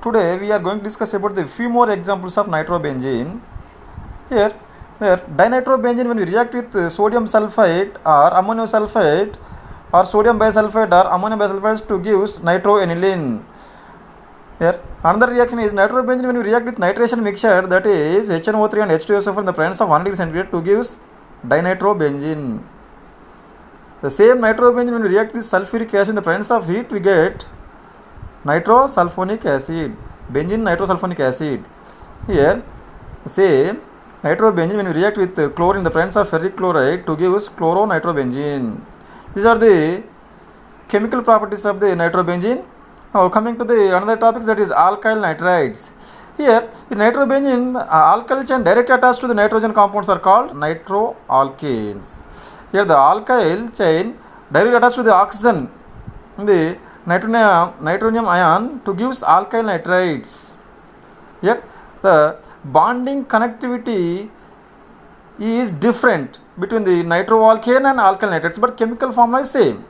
Today we are going to discuss about the few more examples of nitrobenzene. Here, dinitrobenzene, when we react with sodium sulfide or ammonium sulfide or sodium bisulfide or ammonium bisulfide to gives nitroaniline. Here, another reaction is nitrobenzene when we react with nitration mixture, that is HNO3 and H2SO4 in the presence of 1 degree centigrade to gives dinitrobenzene. The same nitrobenzene when we react with sulfuric acid in the presence of heat, we get nitrosulfonic acid, benzene nitrosulfonic acid. Here, same nitrobenzene when we react with chlorine in the presence of ferric chloride to give us chloronitrobenzene. These are the chemical properties of the nitrobenzene. Now coming to the another topics, that is alkyl nitrides. Here, the nitrobenzene alkyl chain directly attached to the nitrogen compounds are called nitroalkanes. Here the alkyl chain directly attached to the oxygen in the nitronium ion to gives alkyl nitrides. Yet the bonding connectivity is different between the nitroalkane and alkyl nitrides, but chemical formula is same.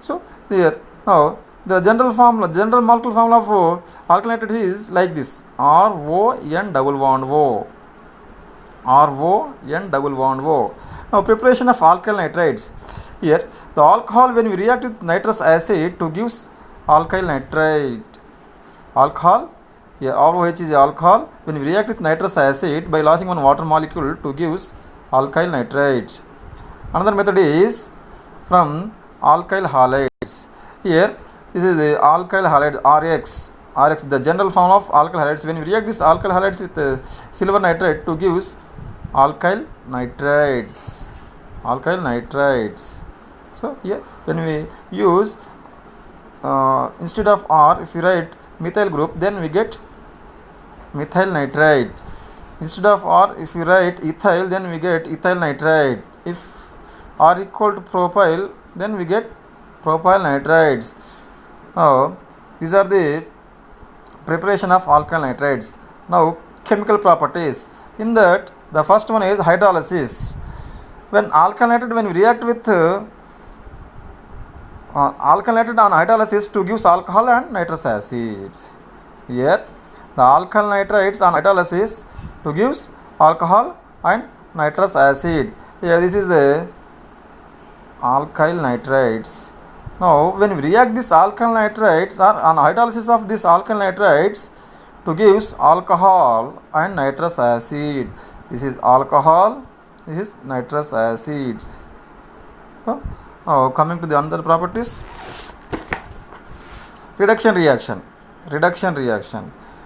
So here now the general molecular formula of alkyl nitrides is like this: RON double bond O. RON double bond O. Now preparation of alkyl nitrides. Here the alcohol when we react with nitrous acid to gives alkyl nitride. Alcohol, here ROH is alcohol when we react with nitrous acid by losing one water molecule to gives alkyl nitride. Another method is from alkyl halides. Here this is the alkyl halide RX, the general form of alkyl halides. When we react this alkyl halides with silver nitrate to gives alkyl nitrides. So here when we use instead of R, if we write methyl group, then we get methyl nitride. Instead of R, if we write ethyl, then we get ethyl nitride. If R equal to propyl, then we get propyl nitrides. Now these are the preparation of alkyl nitrides. Now chemical properties. In that, the first one is hydrolysis. When alkyl nitride, when we react with alkyl nitride on hydrolysis to gives alcohol and nitrous acids. Here the alkyl nitrides on hydrolysis to gives alcohol and nitrous acid. Here this is the alkyl nitrides. Now when we react this alkyl nitrides or on hydrolysis of this alkyl nitrides to gives alcohol and nitrous acid. This is alcohol, this is nitrous acid. So now coming to the other properties, reduction reaction.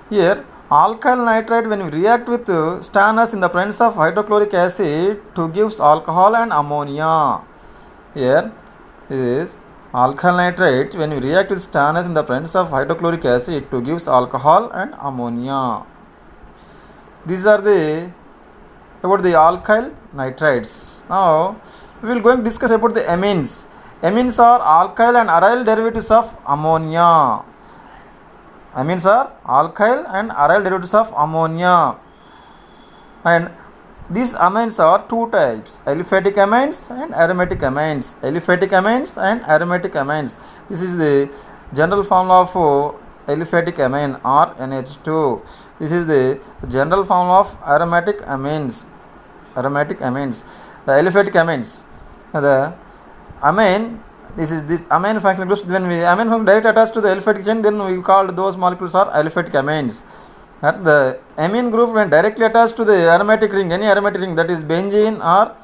Here alkyl nitride when we react with stannous in the presence of hydrochloric acid to gives alcohol and ammonia. Here is alkyl nitride when we react with stannous in the presence of hydrochloric acid to gives alcohol and ammonia. These are the about the alkyl nitrides. Now we will going to discuss about the amines. Amines are alkyl and aryl derivatives of ammonia. And these amines are two types: aliphatic amines and aromatic amines. This is the general formula of aliphatic amine or NH2. This is the general formula of aromatic amines. The aliphatic amines. The amine, this amine functional groups. When we amine function directly attached to the aliphatic chain, then we called those molecules are aliphatic amines. At the amine group when directly attached to the aromatic ring, any aromatic ring, that is benzene or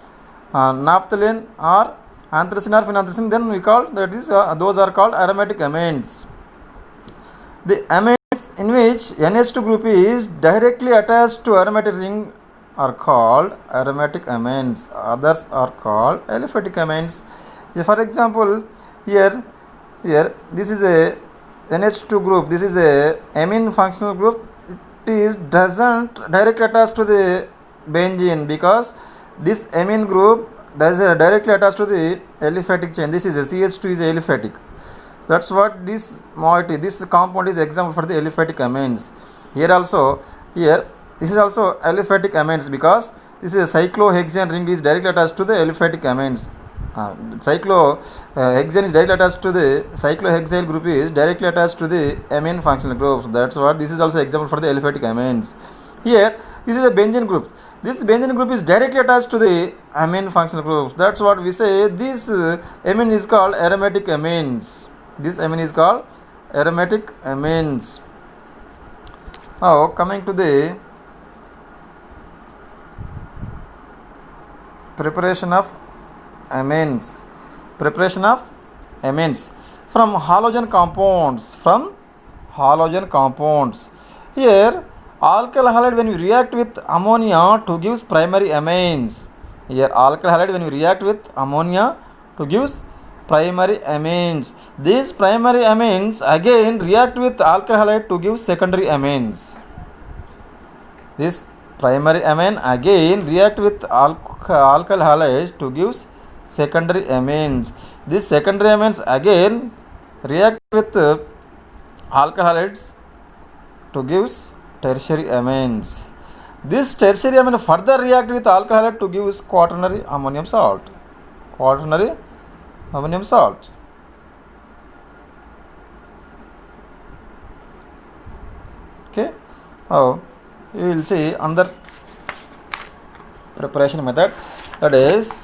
naphthalene or anthracene or phenanthracene, then we call that is those are called aromatic amines. The amines in which NH2 group is directly attached to aromatic ring are called aromatic amines. Others are called aliphatic amines. For example, here this is a NH2 group. This is a amine functional group. It is doesn't directly attach to the benzene because this amine group does directly attach to the aliphatic chain. This is a CH2 is aliphatic. That's what this moiety, this compound is example for the aliphatic amines. Here this is also aliphatic amines because this is a cyclohexane ring is directly attached to the aliphatic amines. cyclohexane is directly attached to the cyclohexyl group is directly attached to the amine functional groups. That's what this is also example for the aliphatic amines. Here this is a benzene group. This benzene group is directly attached to the amine functional groups. That's what we say. This amine is called aromatic amines. This amine is called aromatic amines. Now coming to the preparation of amines. Preparation of amines from halogen compounds. Here alkyl halide when we react with ammonia to gives primary amines. Here alkyl halide when we react with ammonia to gives primary amines. These primary amines again react with alkyl halide to give secondary amines. This primary amine again react with alkyl halides to gives secondary amines. These secondary amines again react with alkyl halides to gives tertiary amines. This tertiary amine further react with alkyl halide to gives quaternary ammonium salt. Quaternary ammonium salt. Okay. Now you will see another preparation method, that is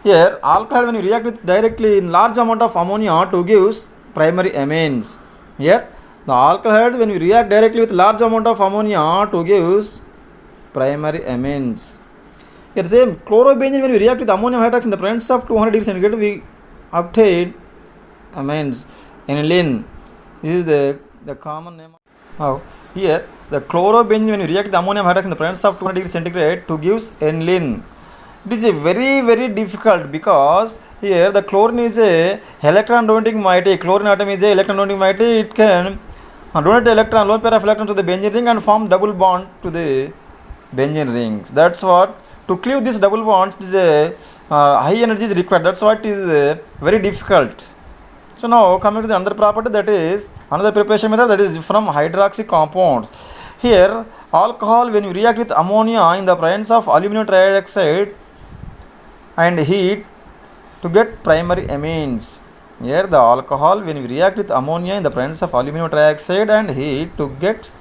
here alcohol when you react with directly in large amount of ammonia to gives primary amines. Here the alcohol when you react directly with large amount of ammonia to gives primary amines. Here same chlorobenzene when we react with ammonium hydroxide in the presence of 200 degrees centigrade we obtain amines aniline. This is the common name. Now here the chlorobenzene when you react with ammonium hydroxide in the presence of 200 degrees centigrade to gives aniline. It is a very difficult because here the chlorine is a electron donating moiety. Chlorine atom is a electron donating moiety. It can donate the electron, lone pair of electrons to the benzene ring and form double bond to the benzene rings. That's what to cleave this double bonds is a high energy is required. That's why it is very difficult. So now coming to the another property, that is another preparation method, that is from hydroxy compounds. Here alcohol when you react with ammonia in the presence of aluminum trioxide and heat to get primary amines. Here the alcohol when we react with ammonia in the presence of aluminum trioxide and heat to get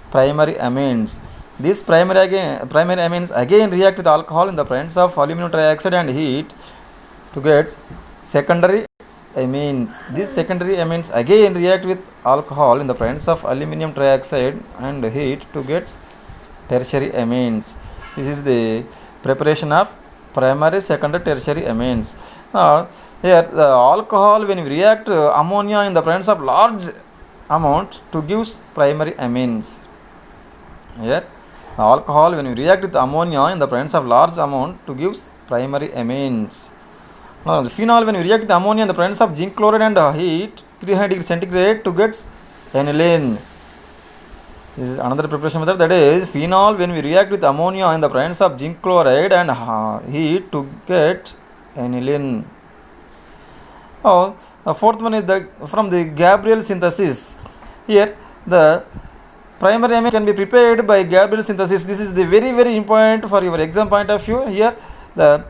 primary amines. These primary amines again react with alcohol in the presence of aluminum trioxide and heat to get secondary amines. These secondary amines again react with alcohol in the presence of aluminum trioxide and heat to get tertiary amines. This is the preparation of primary, secondary, tertiary amines. Now here the alcohol when we react ammonia in the presence of large amount to gives primary amines. Here the alcohol when we react with ammonia in the presence of large amount to gives primary amines. Now the phenol when we react with ammonia in the presence of zinc chloride and heat 300 degrees centigrade to get aniline. This is another preparation method, that is phenol when we react with ammonia in the presence of zinc chloride and heat to get aniline. Now the fourth one is from the Gabriel synthesis. Here the primary amine can be prepared by Gabriel synthesis. This is the very important for your exam point of view. Here the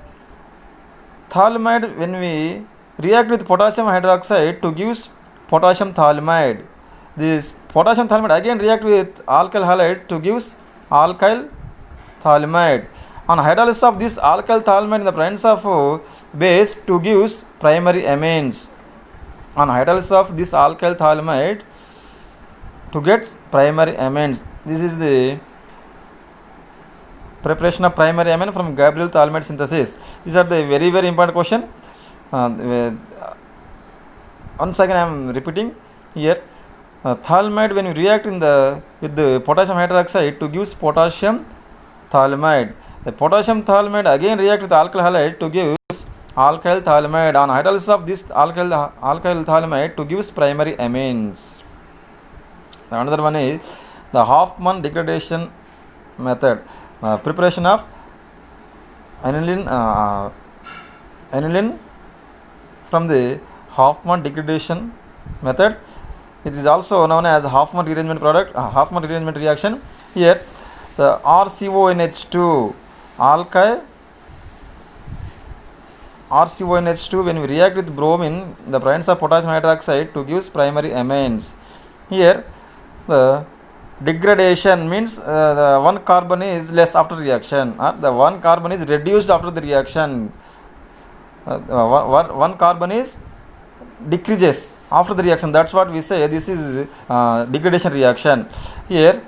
thalamide when we react with potassium hydroxide to gives potassium thalamide. This potassium thalamide again react with alkyl halide to gives alkyl thalamide. On hydrolysis of this alkyl thalamide in the presence of base to gives primary amines. On hydrolysis of this alkyl thalamide to get primary amines. This is the preparation of primary amine from Gabriel thalamide synthesis. These are the very important question. Once again I am repeating here. Thalamide when you react with the potassium hydroxide to gives potassium thalamide. The potassium thalamide again react with alkyl halide to gives alkyl thalamide. On hydrolysis of this alkyl thalamide to gives primary amines. Another one is the Hoffman degradation method. Preparation of aniline from the Hoffman degradation method. It is also known as Hoffman rearrangement product, Hoffman rearrangement reaction. Here the RCONH2 alkyl RCONH2 when we react with bromine, the presence of potassium hydroxide to gives primary amines. Here the degradation means the one carbon is less after reaction, or the one carbon is reduced after the reaction. One carbon is decreases after the reaction. That's what we say. This is degradation reaction. Here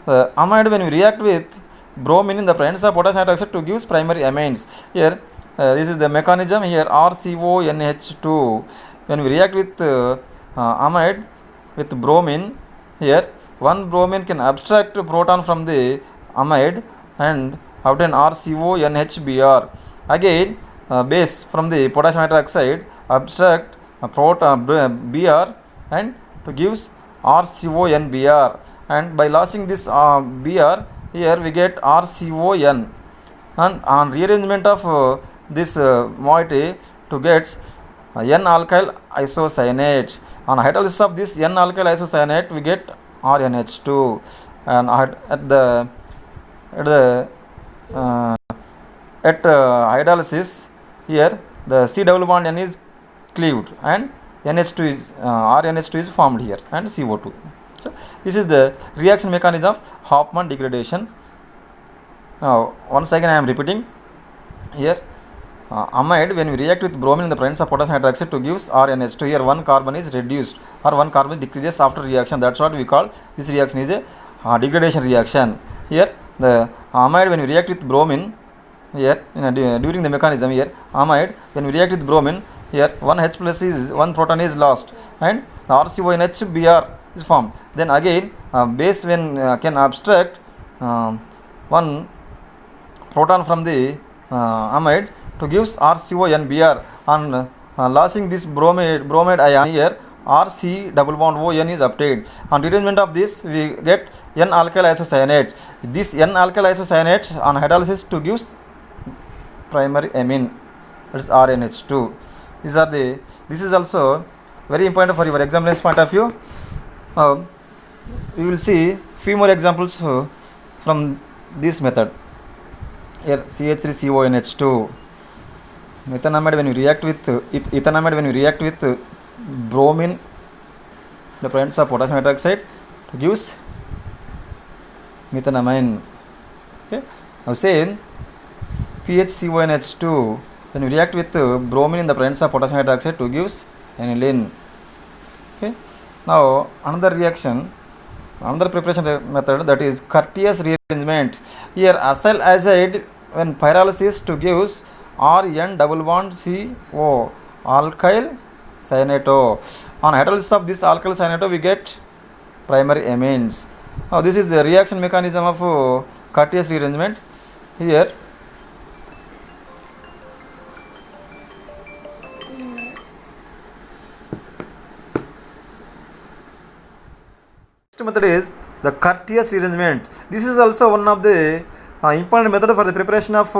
amide when we react with bromine in the presence of potassium hydroxide to gives primary amines. Here this is the mechanism. Here RCONH2 when we react with amide with bromine, here one bromine can abstract proton from the amide and obtain RCONHBr. Again base from the potassium hydroxide abstract proton Br and to gives RCONBr, and by losing this Br, here we get RCON, and on rearrangement of this moiety to get N-alkyl isocyanate. On hydrolysis of this N-alkyl isocyanate we get RNH2, and at hydrolysis, here the C double bond N is cleaved and NH2 is RNH2 is formed here, and CO2. So this is the reaction mechanism of Hofmann degradation. Now once again I am repeating here. Amide when we react with bromine in the presence of potassium hydroxide to gives RNH2, here one carbon is reduced or one carbon decreases after reaction. That's what we call this reaction is a degradation reaction. Here the amide when we react with bromine, here during the mechanism, here amide when we react with bromine, here one H plus is one proton is lost and the RCONH Br is formed. Then again base when can abstract one proton from the amide to gives RCONBr, on losing this bromide ion, here RC double bond ON is obtained. On rearrangement of this we get N-alkyl isocyanate. This N-alkyl isocyanate on hydrolysis to gives primary amine, that is RNH2. This is also very important for your examination point of view. We will see few more examples from this method. Here CH3CONH2. Ethanamide when we react with ethanamide when we react with bromine, the presence of potassium hydroxide to gives methanamine. Okay, now say PHCONH2 when we react with bromine in the presence of potassium hydroxide to gives aniline. Okay, now another reaction, another preparation method, that is Curtius rearrangement. Here acyl azide when pyrolysis to gives RN double bond CO, alkyl cyanato. On hydrolysis of this alkyl cyanato we get primary amines. Now this is the reaction mechanism of Curtius rearrangement. Here next method is the Curtius rearrangement. This is also one of the important method for the preparation of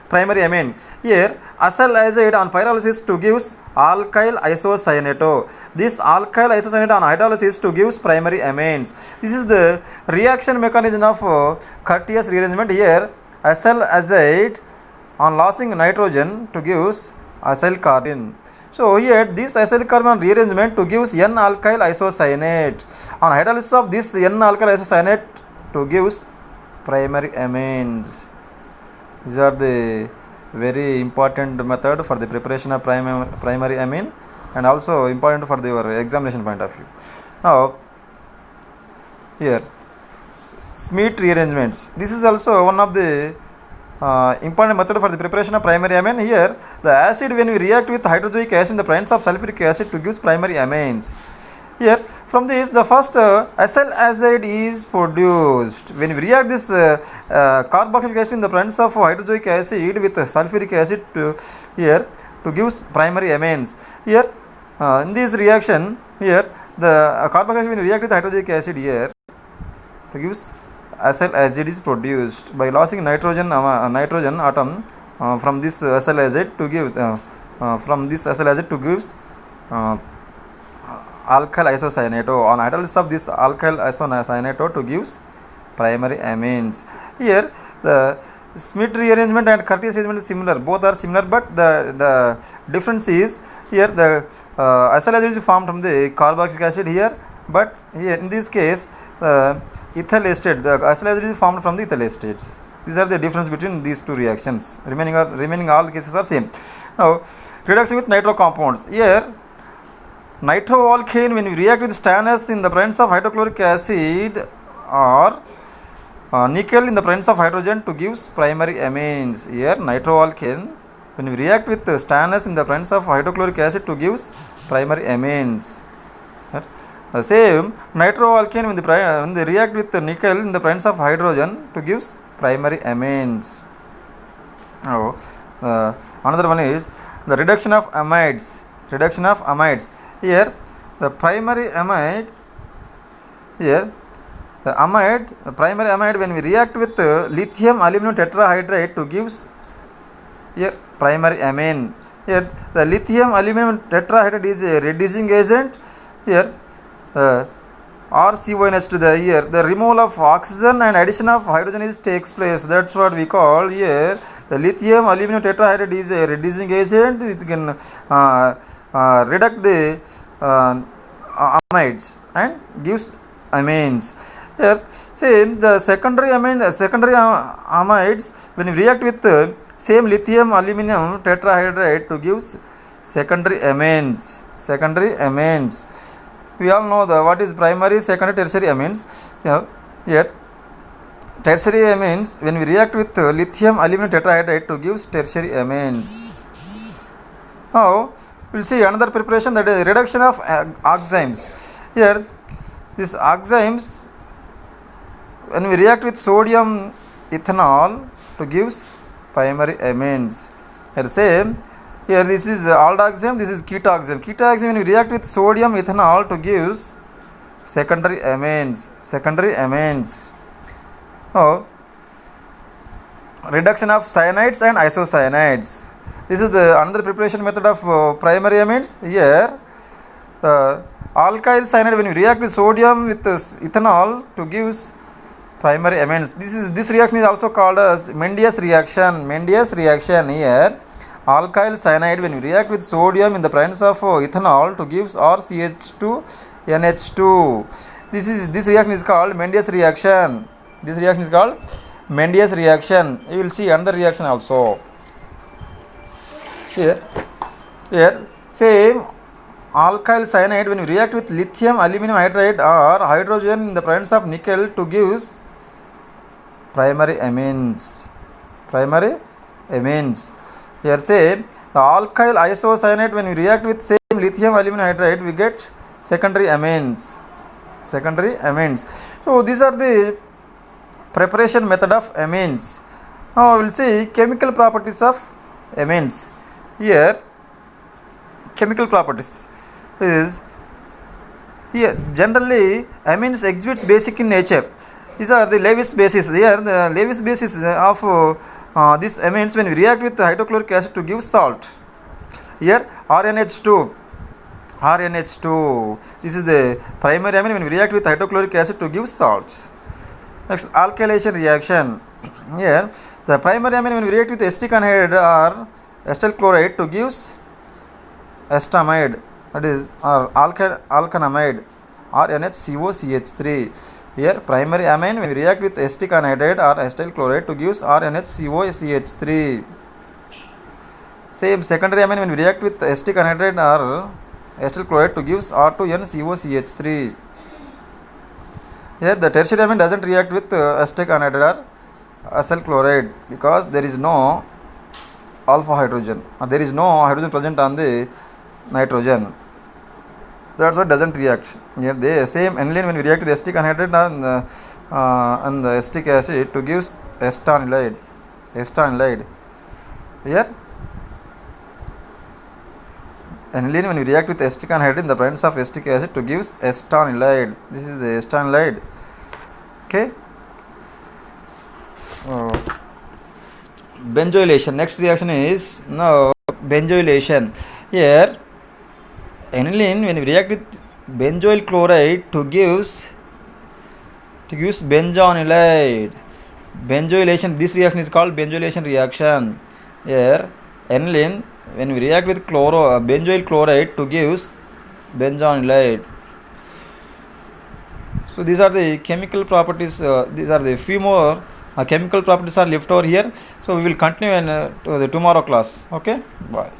primary amine. Here acyl azide on pyrolysis to gives alkyl isocyanato. This alkyl isocyanate on hydrolysis to gives primary amines. This is the reaction mechanism of Curtius rearrangement. Here acyl azide on losing nitrogen to gives acyl carbene. So here this acyl carbene rearrangement to gives N-alkyl isocyanate. On hydrolysis of this N-alkyl isocyanate to gives primary amines. These are the very important method for the preparation of primary amine, and also important for your examination point of view. Now here Schmidt rearrangements. This is also one of the important method for the preparation of primary amine. Here the acid when we react with hydrozoic acid in the presence of sulfuric acid to gives primary amines. Here from this the first acyl azide is produced. When we react this carboxylic acid in the presence of hydrozoic acid with sulfuric acid to gives primary amines. Here in this reaction, here the carboxylic acid when we react with hydrozoic acid, here to gives acyl azide is produced by losing nitrogen atom from this acyl azide to give from this acyl azide to gives alkyl isocyanato. On hydrolysis of this alkyl isocyanato to gives primary amines. Here the Schmidt rearrangement and Curtis rearrangement is similar. Both are similar, but the difference is here the acyl acid is formed from the carboxylic acid here, but here in this case ethyl acetate, the acyl acid is formed from the ethyl acetates. These are the difference between these two reactions. Remaining all the cases are same. Now reduction with nitro compounds. Here nitroalkane, when we react with stannous in the presence of hydrochloric acid or nickel in the presence of hydrogen to gives primary amines. Here nitroalkane, when we react with stannous in the presence of hydrochloric acid to gives primary amines. The same nitroalkane when they react with nickel in the presence of hydrogen to gives primary amines. Now another one is the reduction of amides. Here the primary amide, here the primary amide, when we react with lithium aluminum tetrahydride to gives here primary amine. Here the lithium aluminum tetrahydride is a reducing agent. Here RCONH2, the removal of oxygen and addition of hydrogen takes place. That's what we call here the lithium aluminum tetrahydride is a reducing agent. It can reduct the amides and gives amines. Here same the secondary amides, when we react with same lithium aluminum tetrahydride to gives secondary amines. We all know what is primary, secondary, tertiary amines. Here tertiary amines, when we react with lithium aluminum tetrahydride to gives tertiary amines. Now we'll see another preparation, that is reduction of oximes. Here these oximes, when we react with sodium ethanol to gives primary amines. Here same, here this is aldoxime, this is ketoxime. When we react with sodium ethanol to gives secondary amines. Oh, reduction of cyanides and isocyanides. This is the another preparation method of primary amines. Here alkyl cyanide, when we react with sodium with ethanol to gives primary amines. This reaction is also called as Mendius reaction. Here alkyl cyanide, when we react with sodium in the presence of ethanol to gives RCH2NH2. This reaction is called Mendius reaction. You will see another reaction also. Here same alkyl cyanide, when we react with lithium aluminum hydride or hydrogen in the presence of nickel to gives primary amines. Here say the alkyl isocyanate, when we react with same lithium aluminum hydride, we get secondary amines. So these are the preparation method of amines. Now we will see chemical properties of amines. Here chemical properties is, here generally amines exhibits basic in nature. These are the Lewis bases. Here the Lewis basis of these amines, when we react with hydrochloric acid to give salt. Here RNH2. This is the primary amine when we react with hydrochloric acid to give salt. Next, alkylation reaction. Here the primary amine when we react with acetic anhydride or acetyl chloride to gives acetamide, that is alkanamide or NHCOCH3. Here primary amine when we react with acetic anhydride or acetyl chloride to gives RNHCOCH3. Same secondary amine when we react with acetic anhydride or acetyl chloride to gives R2NCOCH3. Here the tertiary amine doesn't react with acetic anhydride or acetyl chloride because there is no alpha hydrogen, or there is no hydrogen present on the nitrogen. That's why it doesn't react. Here the same aniline when we react with acetic anhydride and the acetic acid to gives acetanilide. Here aniline when we react with acetic anhydride in the presence of acetic acid to gives acetanilide. This is the acetanilide. Okay. Benzoylation. Next reaction is now benzoylation. Here aniline when we react with benzoyl chloride to gives benzoanilide. Benzoylation, this reaction is called benzoylation reaction. Here aniline, when we react with benzoyl chloride to gives benzonylate. So these are the chemical properties, these are the few more chemical properties are left over here. So we will continue in the tomorrow class. Okay, bye.